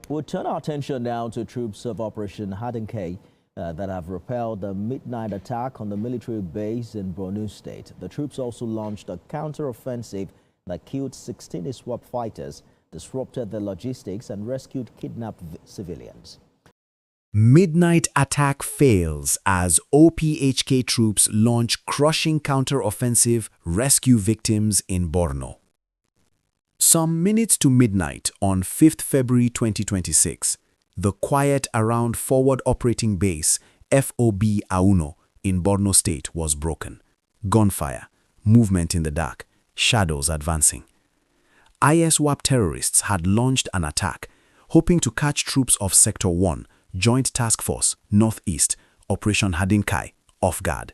We'll turn our attention now to troops of Operation HADIN KAI that have repelled the midnight attack on the military base in Borno State. The troops also launched a counter-offensive that killed 16 ISWAP fighters, disrupted the logistics and rescued kidnapped civilians. Midnight attack fails as OPHK troops launch crushing counter-offensive, rescue victims in Borno. Some minutes to midnight on 5th February 2026, the quiet around Forward Operating Base Auno in Borno State was broken. Gunfire, movement in the dark, shadows advancing. ISWAP terrorists had launched an attack, hoping to catch troops of Sector 1, Joint Task Force, Northeast, Operation HADIN KAI, off guard.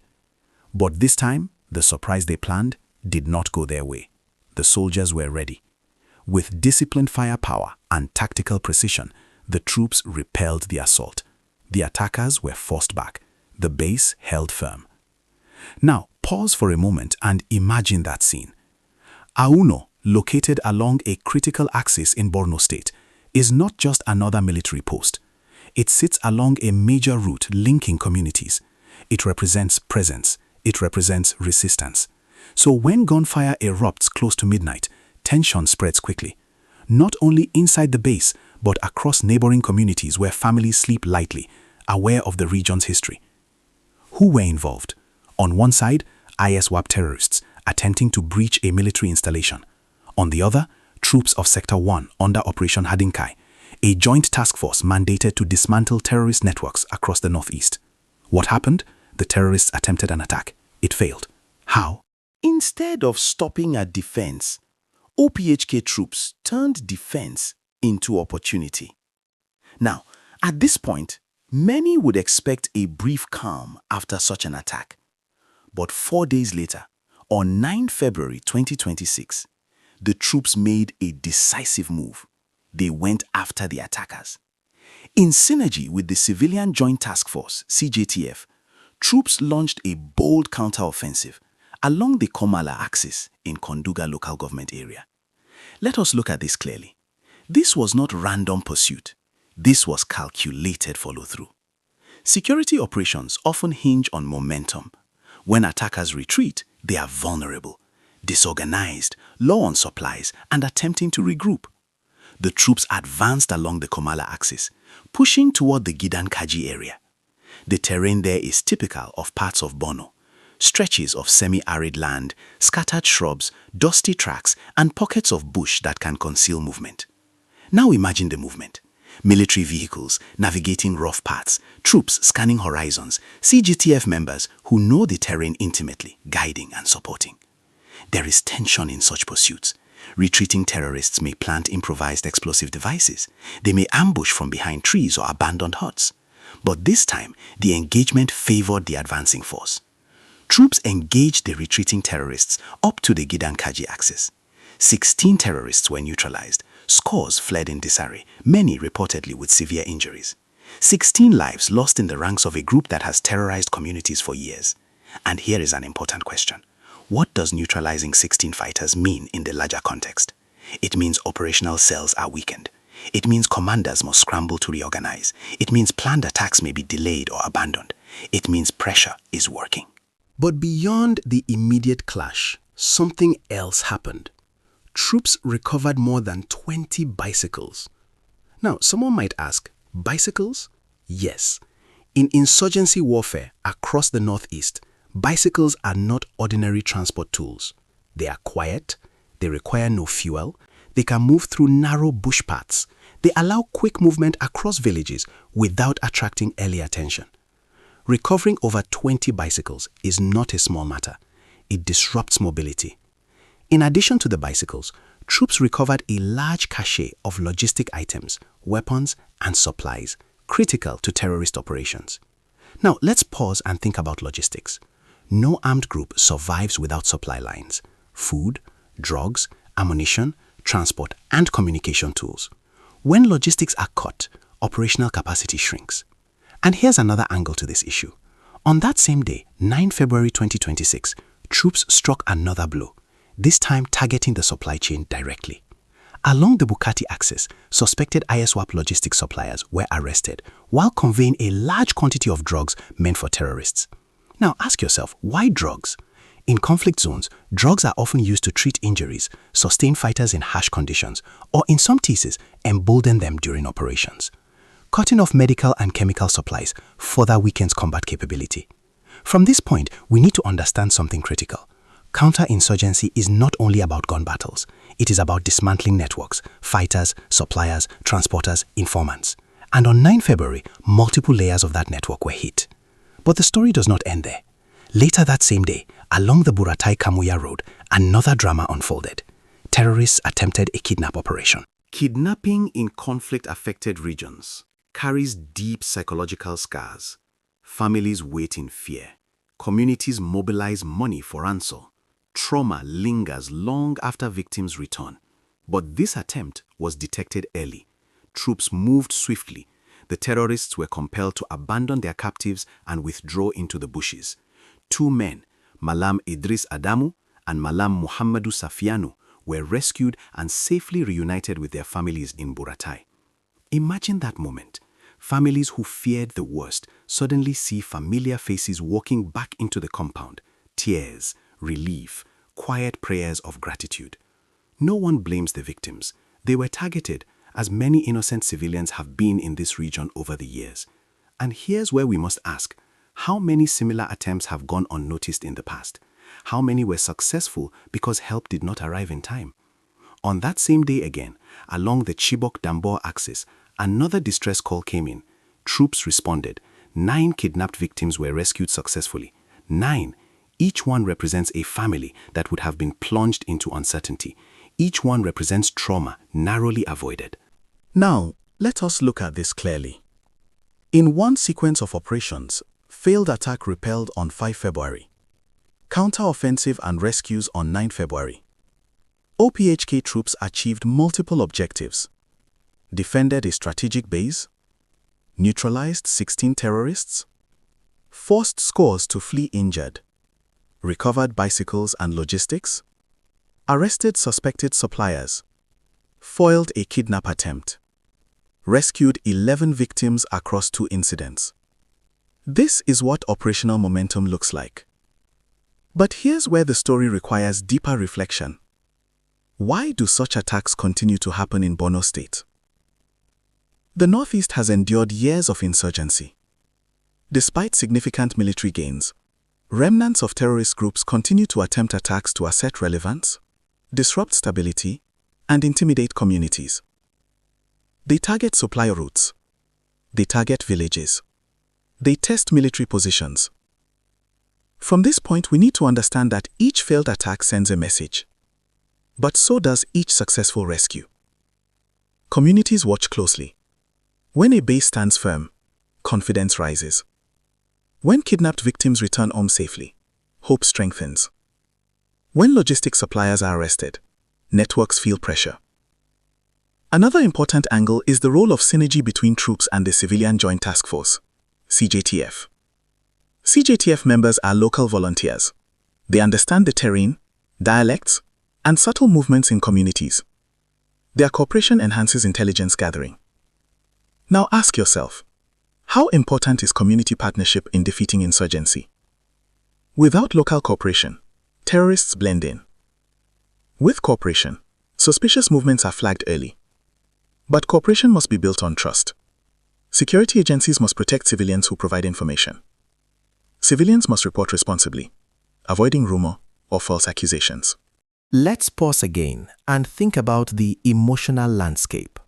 But this time, the surprise they planned did not go their way. The soldiers were ready. With disciplined firepower and tactical precision, the troops repelled the assault. The attackers were forced back. The base held firm. Now, pause for a moment and imagine that scene. Auno, located along a critical axis in Borno State, is not just another military post. It sits along a major route linking communities. It represents presence. It represents resistance. So when gunfire erupts close to midnight, tension spreads quickly. Not only inside the base, but across neighboring communities where families sleep lightly, aware of the region's history. Who were involved? On one side, ISWAP terrorists attempting to breach a military installation. On the other, troops of Sector 1 under Operation HADIN KAI, a joint task force mandated to dismantle terrorist networks across the Northeast. What happened? The terrorists attempted an attack. It failed. How? Instead of stopping at defense, OPHK troops turned defense into opportunity. Now, at this point, many would expect a brief calm after such an attack. But 4 days later, on 9 February 2026, the troops made a decisive move. They went after the attackers. In synergy with the Civilian Joint Task Force, CJTF, troops launched a bold counter-offensive along the Komala axis in Konduga local government area. Let us look at this clearly. This was not random pursuit. This was calculated follow-through. Security operations often hinge on momentum. When attackers retreat, they are vulnerable, disorganized, low on supplies, and attempting to regroup. The troops advanced along the Komala axis, pushing toward the Gidan Kaji area. The terrain there is typical of parts of Borno. Stretches of semi-arid land, scattered shrubs, dusty tracks, and pockets of bush that can conceal movement. Now imagine the movement. Military vehicles navigating rough paths, troops scanning horizons, CJTF members who know the terrain intimately, guiding and supporting. There is tension in such pursuits. Retreating terrorists may plant improvised explosive devices. They may ambush from behind trees or abandoned huts. But this time, the engagement favored the advancing force. Troops engaged the retreating terrorists up to the Gidan Kaji axis. 16 terrorists were neutralized. Scores fled in disarray, many reportedly with severe injuries. 16 lives lost in the ranks of a group that has terrorized communities for years. And here is an important question. What does neutralizing 16 fighters mean in the larger context? It means operational cells are weakened. It means commanders must scramble to reorganize. It means planned attacks may be delayed or abandoned. It means pressure is working. But beyond the immediate clash, something else happened. Troops recovered more than 20 bicycles. Now, someone might ask, bicycles? Yes. In insurgency warfare across the Northeast, bicycles are not ordinary transport tools. They are quiet, they require no fuel, they can move through narrow bush paths, they allow quick movement across villages without attracting early attention. Recovering over 20 bicycles is not a small matter. It disrupts mobility. In addition to the bicycles, troops recovered a large cache of logistic items, weapons, and supplies, critical to terrorist operations. Now, let's pause and think about logistics. No armed group survives without supply lines, food, drugs, ammunition, transport, and communication tools. When logistics are cut, operational capacity shrinks. And here's another angle to this issue. On that same day, 9 February 2026, troops struck another blow, this time targeting the supply chain directly. Along the Bukarti axis, suspected ISWAP logistics suppliers were arrested while conveying a large quantity of drugs meant for terrorists. Now ask yourself, why drugs? In conflict zones, drugs are often used to treat injuries, sustain fighters in harsh conditions, or in some cases, embolden them during operations. Cutting off medical and chemical supplies further weakens combat capability. From this point, we need to understand something critical. Counterinsurgency is not only about gun battles. It is about dismantling networks, fighters, suppliers, transporters, informants. And on 9 February, multiple layers of that network were hit. But the story does not end there. Later that same day, along the Buratai-Kamuya road, another drama unfolded. Terrorists attempted a kidnap operation. Kidnapping in conflict-affected regions carries deep psychological scars. Families wait in fear. Communities mobilize money for ransom. Trauma lingers long after victims return. But this attempt was detected early. Troops moved swiftly. The terrorists were compelled to abandon their captives and withdraw into the bushes. 2 men, Malam Idris Adamu and Malam Muhammadu Safianu, were rescued and safely reunited with their families in Buratai. Imagine that moment. Families who feared the worst suddenly see familiar faces walking back into the compound. Tears, relief, quiet prayers of gratitude. No one blames the victims. They were targeted, as many innocent civilians have been in this region over the years. And here's where we must ask, how many similar attempts have gone unnoticed in the past? How many were successful because help did not arrive in time? On that same day again, along the Chibok-Damboa axis, another distress call came in. Troops responded. 9 kidnapped victims were rescued successfully. 9. Each one represents a family that would have been plunged into uncertainty. Each one represents trauma narrowly avoided. Now, let us look at this clearly. In one sequence of operations, failed attack repelled on 5 February, counter-offensive and rescues on 9 February. OPHK troops achieved multiple objectives, defended a strategic base, neutralized 16 terrorists, forced scores to flee injured, recovered bicycles and logistics, arrested suspected suppliers, foiled a kidnap attempt, rescued 11 victims across 2 incidents. This is what operational momentum looks like. But here's where the story requires deeper reflection. Why do such attacks continue to happen in Borno State? The Northeast has endured years of insurgency. Despite significant military gains, remnants of terrorist groups continue to attempt attacks to assert relevance, disrupt stability, and intimidate communities. They target supply routes. They target villages. They test military positions. From this point, we need to understand that each failed attack sends a message. But so does each successful rescue. Communities watch closely. When a base stands firm, confidence rises. When kidnapped victims return home safely, hope strengthens. When logistics suppliers are arrested, networks feel pressure. Another important angle is the role of synergy between troops and the Civilian Joint Task Force, CJTF. CJTF members are local volunteers. They understand the terrain, dialects, and subtle movements in communities. Their cooperation enhances intelligence gathering. Now ask yourself, how important is community partnership in defeating insurgency? Without local cooperation, terrorists blend in. With cooperation, suspicious movements are flagged early. But cooperation must be built on trust. Security agencies must protect civilians who provide information. Civilians must report responsibly, avoiding rumor or false accusations. Let's pause again and think about the emotional landscape.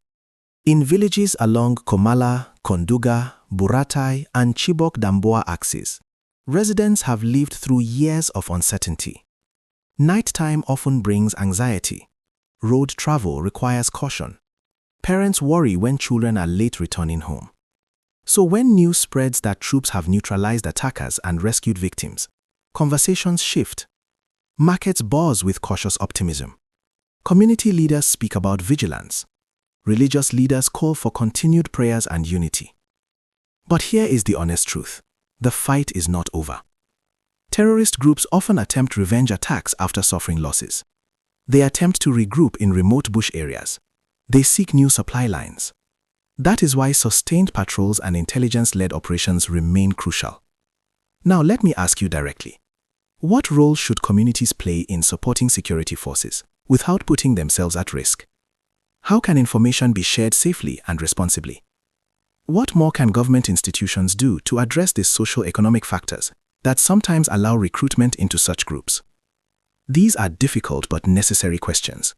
In villages along Komala, Konduga, Buratai, and Chibok-Damboa axis, residents have lived through years of uncertainty. Nighttime often brings anxiety. Road travel requires caution. Parents worry when children are late returning home. So when news spreads that troops have neutralized attackers and rescued victims, conversations shift. Markets buzz with cautious optimism. Community leaders speak about vigilance. Religious leaders call for continued prayers and unity. But here is the honest truth. The fight is not over. Terrorist groups often attempt revenge attacks after suffering losses. They attempt to regroup in remote bush areas, They seek new supply lines. That is why sustained patrols and intelligence-led operations remain crucial. Now let me ask you directly. What role should communities play in supporting security forces without putting themselves at risk? How can information be shared safely and responsibly? What more can government institutions do to address these socio-economic factors that sometimes allow recruitment into such groups? These are difficult but necessary questions.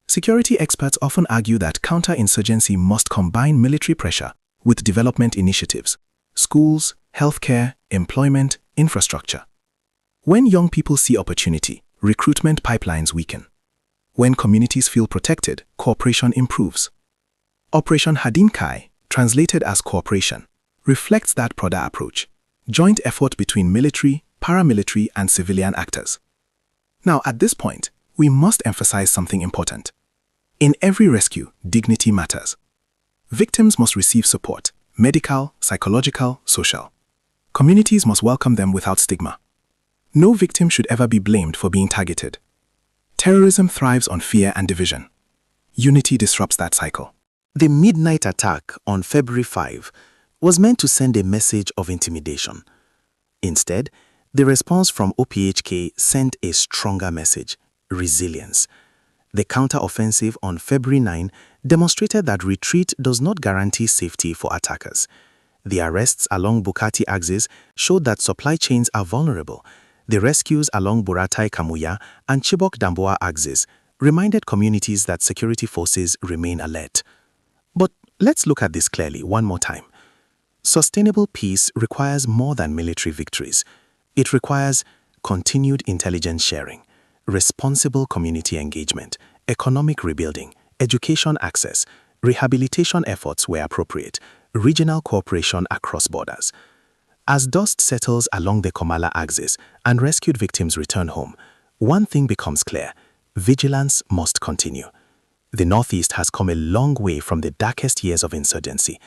Security experts often argue that counterinsurgency must combine military pressure with development initiatives, schools, healthcare, employment, infrastructure. When young people see opportunity, recruitment pipelines weaken. When communities feel protected, cooperation improves. Operation HADIN KAI, translated as cooperation, reflects that broader approach, joint effort between military, paramilitary, and civilian actors. Now, at this point, we must emphasize something important. In every rescue, dignity matters. Victims must receive support, medical, psychological, social. Communities must welcome them without stigma. No victim should ever be blamed for being targeted. Terrorism thrives on fear and division. Unity disrupts that cycle. The midnight attack on February 5 was meant to send a message of intimidation. Instead, the response from OPHK sent a stronger message: resilience. The counter-offensive on February 9 demonstrated that retreat does not guarantee safety for attackers. The arrests along Bukarti axis showed that supply chains are vulnerable. The rescues along Buratai-Kamuya and Chibok-Damboa axis reminded communities that security forces remain alert. But let's look at this clearly one more time. Sustainable peace requires more than military victories. It requires continued intelligence sharing, responsible community engagement, economic rebuilding, education access, rehabilitation efforts where appropriate, regional cooperation across borders. As dust settles along the Komala axis and rescued victims return home, one thing becomes clear: vigilance must continue. The Northeast has come a long way from the darkest years of insurgency.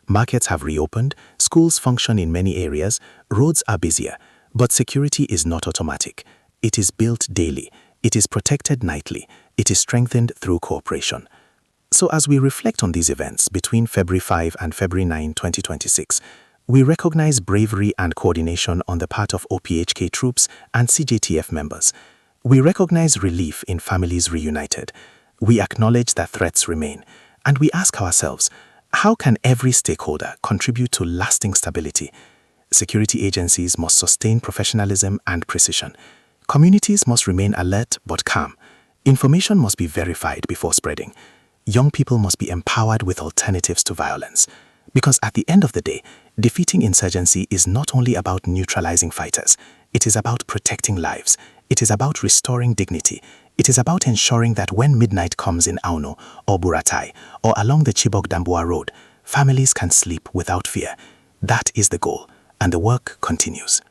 Markets have reopened, schools function in many areas, roads are busier, but security is not automatic. It is built daily, it is protected nightly, it is strengthened through cooperation. So as we reflect on these events between February 5 and February 9, 2026, we recognize bravery and coordination on the part of OPHK troops and CJTF members. We recognize relief in families reunited. We acknowledge that threats remain, and we ask ourselves, how can every stakeholder contribute to lasting stability? Security agencies must sustain professionalism and precision. Communities must remain alert but calm. Information must be verified before spreading. Young people must be empowered with alternatives to violence. Because at the end of the day, defeating insurgency is not only about neutralizing fighters. It is about protecting lives. It is about restoring dignity. It is about ensuring that when midnight comes in Auno or Buratai or along the Chibok-Damboa road, families can sleep without fear. That is the goal, and the work continues.